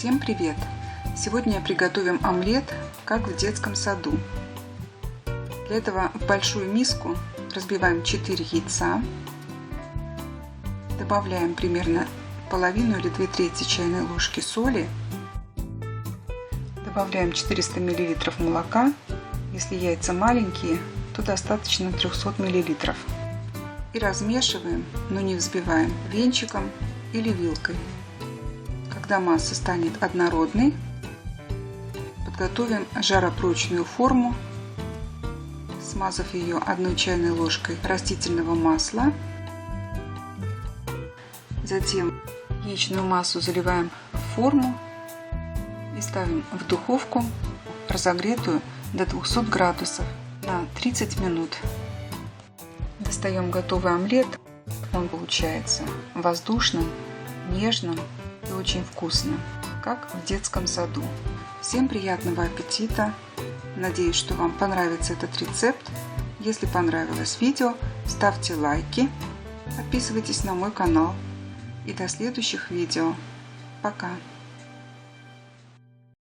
Всем привет! Сегодня приготовим омлет, как в детском саду. Для этого в большую миску разбиваем 4 яйца, добавляем примерно половину или 2/3 чайной ложки соли, добавляем 400 мл молока, если яйца маленькие, то достаточно 300 мл. И размешиваем, но не взбиваем, венчиком или вилкой. Когда масса станет однородной, подготовим жаропрочную форму, смазав ее 1 чайной ложкой растительного масла. Затем яичную массу заливаем в форму и ставим в духовку, разогретую до 200 градусов на 30 минут. Достаем готовый омлет. Он получается воздушным, нежным и очень вкусным, как в детском саду. Всем приятного аппетита! Надеюсь, что вам понравится этот рецепт. Если понравилось видео, ставьте лайки, подписывайтесь на мой канал. И до следующих видео. Пока!